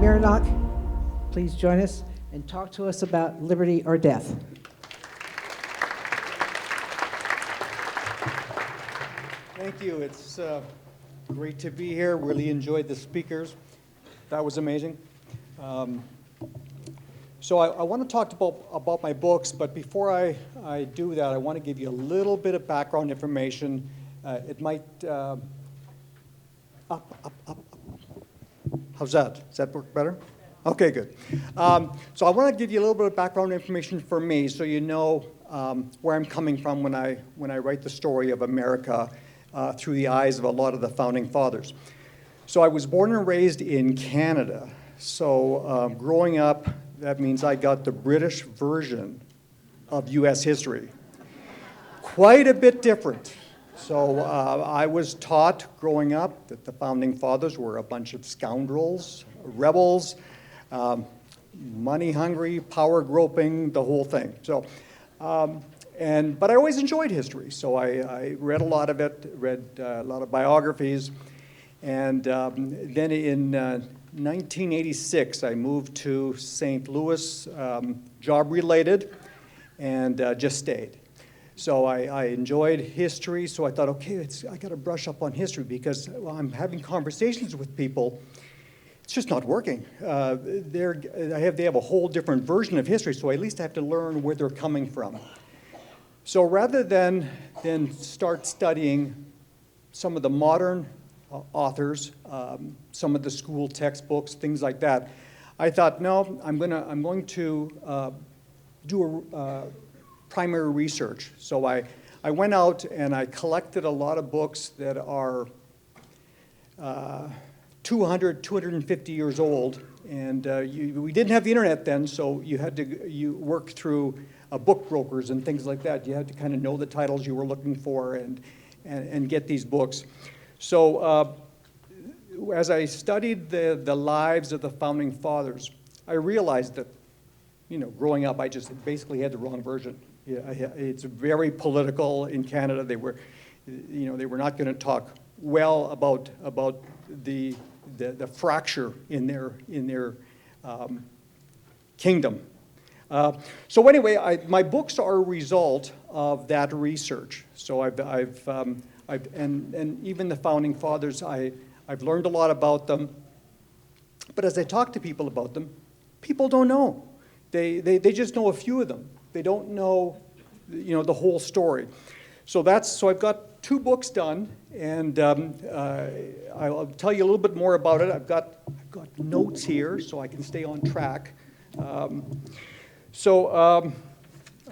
Mironuck please join us and talk to us about liberty or death? Thank you. It's great to be here. Really enjoyed the speakers. That was amazing. So I want to talk about my books, but before I do that, I want to give you a little bit of background information. It might... up. How's that? Does that work better? Okay, good. So I want to give you a little bit of background information for me so you know where I'm coming from when I write the story of America through the eyes of a lot of the founding fathers. So I was born and raised in Canada. So growing up, that means I got the British version of U.S. history. Quite a bit different. So I was taught growing up that the founding fathers were a bunch of scoundrels, rebels, money-hungry, power-groping, the whole thing. So. But I always enjoyed history, so I read a lot of it, read a lot of biographies, and then in 1986 I moved to St. Louis, job-related, and just stayed. So I enjoyed history, so I thought, okay, I got to brush up on history because I'm having conversations with people. It's just not working. They have a whole different version of history, so at least I have to learn where they're coming from. So rather than start studying some of the modern authors, some of the school textbooks, things like that, I thought, no, I'm going to do a primary research. So I went out and I collected a lot of books that are 200, 250 years old, and we didn't have the internet then, so you had to work through book brokers and things like that. You had to kind of know the titles you were looking for and get these books. So as I studied the lives of the founding fathers, I realized that, growing up, I just basically had the wrong version. Yeah, it's very political in Canada. They were not going to talk well about the fracture in their kingdom. So anyway, my books are a result of that research. So and even the founding fathers, I've learned a lot about them. But as I talk to people about them, people don't know. They just know a few of them. They don't know, the whole story. So I've got 2 books done, and I'll tell you a little bit more about it. I've got notes here so I can stay on track. I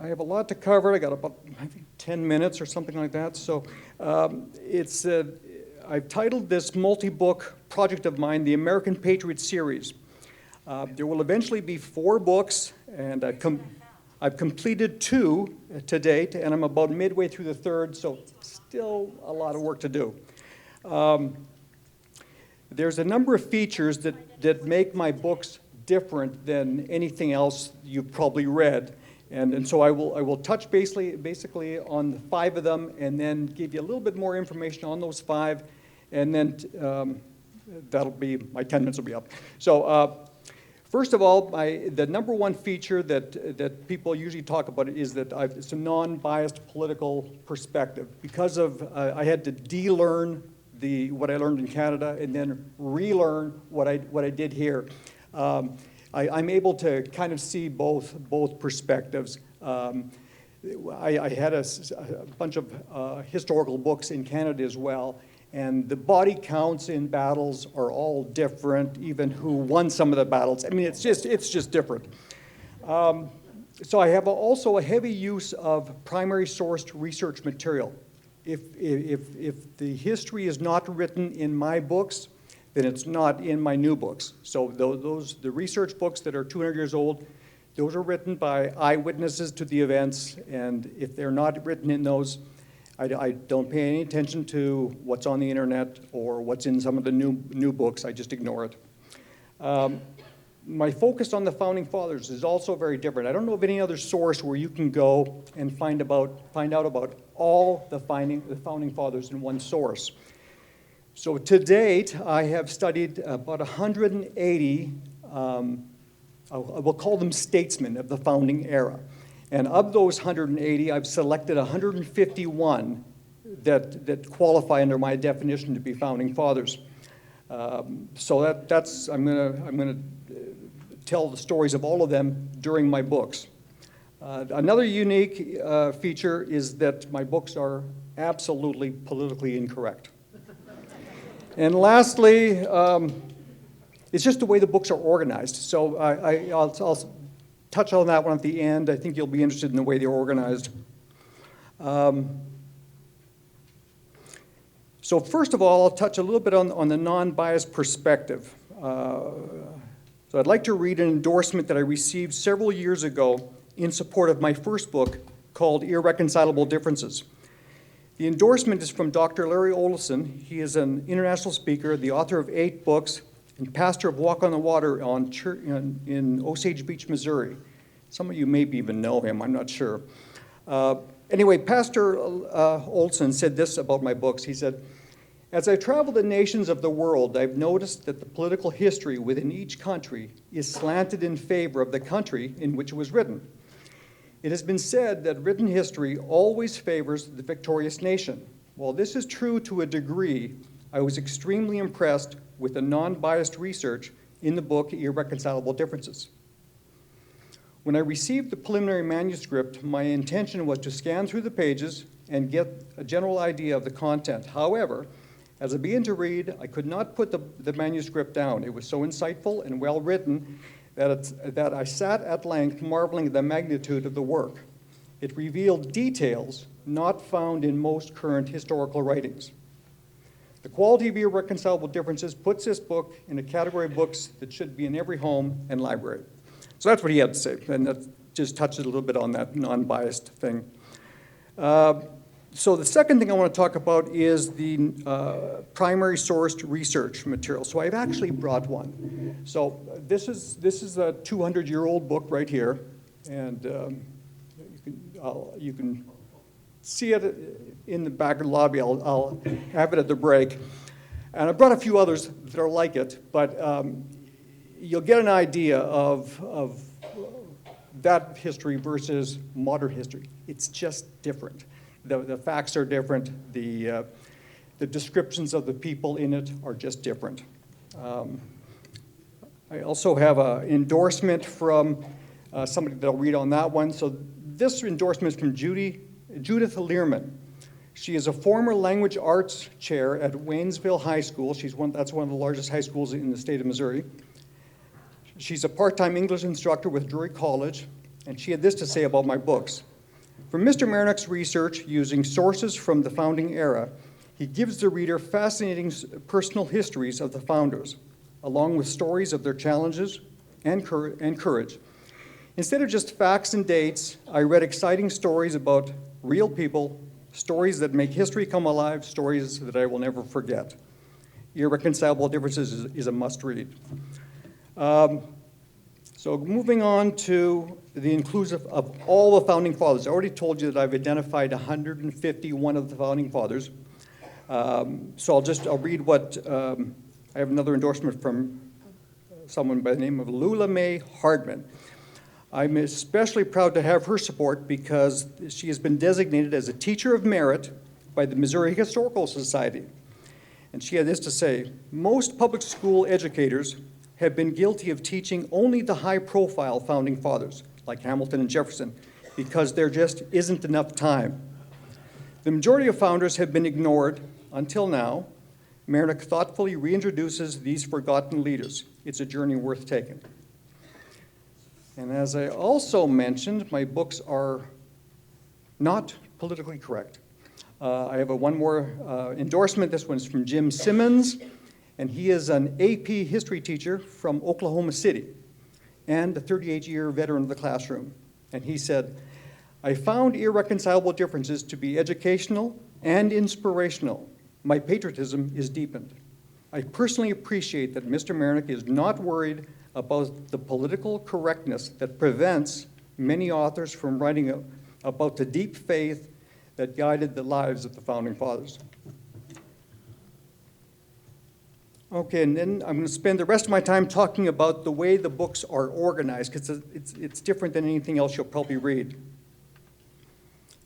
have a lot to cover. I got about, I think, 10 minutes or something like that. So I've titled this multi-book project of mine, the American Patriot Series. There will eventually be 4 books, and I've completed 2 to date, and I'm about midway through the 3rd, so still a lot of work to do. There's a number of features that make my books different than anything else you've probably read. And so I will touch basically on 5 of them and then give you a little bit more information on those 5, and then that'll be, my 10 minutes will be up. So first of all, the number one feature that people usually talk about is that it's a non-biased political perspective. Because of, I had to de-learn what I learned in Canada and then relearn what I did here. I'm able to kind of see both perspectives. I had a bunch of historical books in Canada as well, and the body counts in battles are all different, even who won some of the battles. I mean, it's just different. So I have also a heavy use of primary sourced research material. If the history is not written in my books, then it's not in my new books. So the research books that are 200 years old, those are written by eyewitnesses to the events, and if they're not written in those, I don't pay any attention to what's on the internet or what's in some of the new books. I just ignore it. My focus on the Founding Fathers is also very different. I don't know of any other source where you can go and find out about all the Founding Fathers in one source. So to date, I have studied about 180 I will call them statesmen of the founding era. And of those 180, I've selected 151 that qualify under my definition to be founding fathers. So that's I'm gonna tell the stories of all of them during my books. Another unique feature is that my books are absolutely politically incorrect. And lastly, it's just the way the books are organized. So I'll touch on that one at the end. I think you'll be interested in the way they're organized. So first of all, I'll touch a little bit on the non-biased perspective. So I'd like to read an endorsement that I received several years ago in support of my first book called Irreconcilable Differences. The endorsement is from Dr. Larry Olson. He is an international speaker, the author of 8 books, and pastor of Walk on the Water in Osage Beach, Missouri. Some of you maybe even know him, I'm not sure. Anyway, Pastor Olson said this about my books. He said, "As I travel the nations of the world, I've noticed that the political history within each country is slanted in favor of the country in which it was written. It has been said that written history always favors the victorious nation. While this is true to a degree, I was extremely impressed with the non-biased research in the book Irreconcilable Differences. When I received the preliminary manuscript, my intention was to scan through the pages and get a general idea of the content. However, as I began to read, I could not put the manuscript down. It was so insightful and well written that I sat at length marveling at the magnitude of the work. It revealed details not found in most current historical writings. The quality of Irreconcilable Differences puts this book in a category of books that should be in every home and library." So that's what he had to say, and that just touches a little bit on that non-biased thing. So the second thing I want to talk about is the primary sourced research material. So I've actually brought one. So this is a 200-year-old book right here, and you can see it in the back of the lobby. I'll have it at the break. And I brought a few others that are like it, but you'll get an idea of that history versus modern history. It's just different. The facts are different. The descriptions of the people in it are just different. I also have an endorsement from somebody that I'll read on that one. So this endorsement is from Judith Learman. She is a former language arts chair at Waynesville High School. That's one of the largest high schools in the state of Missouri. She's a part-time English instructor with Drury College, and she had this to say about my books. From Mr. Mironuck's research using sources from the founding era, he gives the reader fascinating personal histories of the founders, along with stories of their challenges and courage. Instead of just facts and dates, I read exciting stories about real people, stories that make history come alive, stories that I will never forget. Irreconcilable Differences is a must-read. So moving on to the inclusive of all the founding fathers. I already told you that I've identified 151 of the founding fathers. So I'll read what, I have another endorsement from someone by the name of Lula Mae Hardman. I'm especially proud to have her support because she has been designated as a Teacher of Merit by the Missouri Historical Society. And she had this to say: "Most public school educators have been guilty of teaching only the high-profile founding fathers, like Hamilton and Jefferson, because there just isn't enough time. The majority of founders have been ignored until now. Mironuck thoughtfully reintroduces these forgotten leaders. It's a journey worth taking." And as I also mentioned, my books are not politically correct. I have one more endorsement. This one's from Jim Simmons, and he is an AP history teacher from Oklahoma City and a 38-year veteran of the classroom. And he said, "I found Irreconcilable Differences to be educational and inspirational. My patriotism is deepened. I personally appreciate that Mr. Mironuck is not worried about the political correctness that prevents many authors from writing about the deep faith that guided the lives of the founding fathers." Okay, and then I'm going to spend the rest of my time talking about the way the books are organized, because it's different than anything else you'll probably read.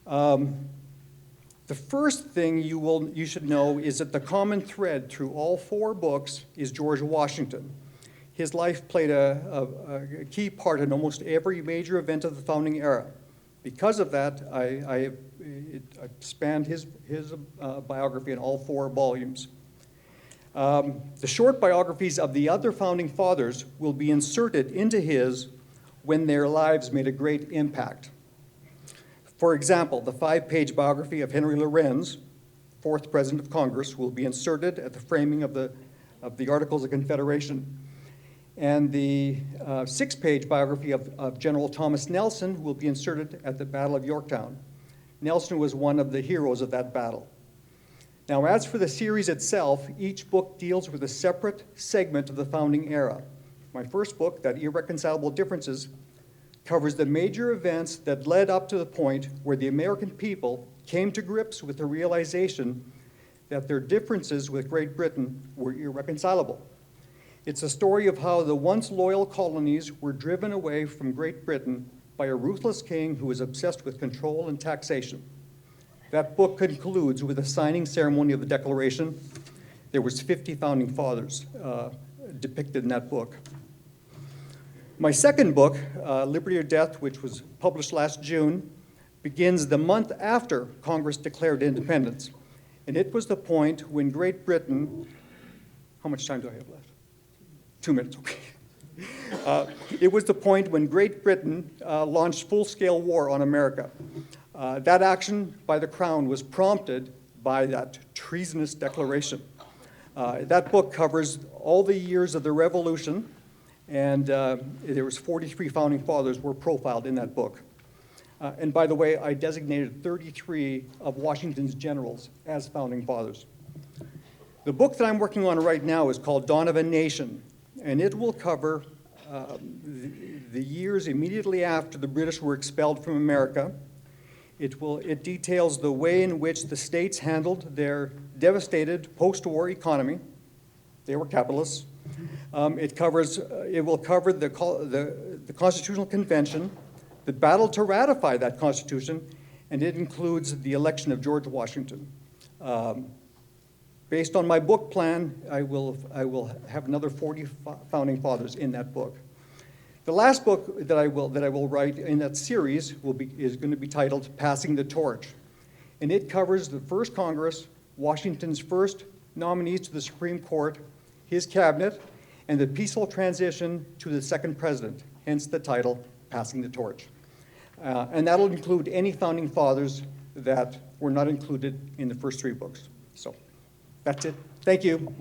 The first thing you should know is that the common thread through all 4 books is George Washington. His life played a key part in almost every major event of the founding era. Because of that, I spanned his biography in all 4 volumes. The short biographies of the other founding fathers will be inserted into his when their lives made a great impact. For example, the 5-page biography of Henry Lorenz, 4th President of Congress, will be inserted at the framing of the Articles of Confederation. And the 6-page biography of General Thomas Nelson will be inserted at the Battle of Yorktown. Nelson was one of the heroes of that battle. Now, as for the series itself, each book deals with a separate segment of the founding era. My first book, that Irreconcilable Differences, covers the major events that led up to the point where the American people came to grips with the realization that their differences with Great Britain were irreconcilable. It's a story of how the once loyal colonies were driven away from Great Britain by a ruthless king who was obsessed with control and taxation. That book concludes with a signing ceremony of the Declaration. There was 50 founding fathers depicted in that book. My second book, Liberty or Death, which was published last June, begins the month after Congress declared independence. And it was the point when Great Britain, how much time do I have left? 2 minutes, okay. It was the point when Great Britain launched full-scale war on America. That action by the Crown was prompted by that treasonous declaration. That book covers all the years of the Revolution, and there was 43 founding fathers were profiled in that book. And by the way, I designated 33 of Washington's generals as founding fathers. The book that I'm working on right now is called Dawn of a Nation, and it will cover the years immediately after the British were expelled from America. It details the way in which the states handled their devastated post-war economy. They were capitalists. It will cover the Constitutional Convention, the battle to ratify that Constitution, and it includes the election of George Washington. Based on my book plan, I will have another 40 founding fathers in that book. The last book that I will write in that series is going to be titled Passing the Torch. And it covers the first Congress, Washington's first nominees to the Supreme Court, his cabinet, and the peaceful transition to the second president, hence the title, Passing the Torch. And that'll include any founding fathers that were not included in the first 3 books. So that's it. Thank you.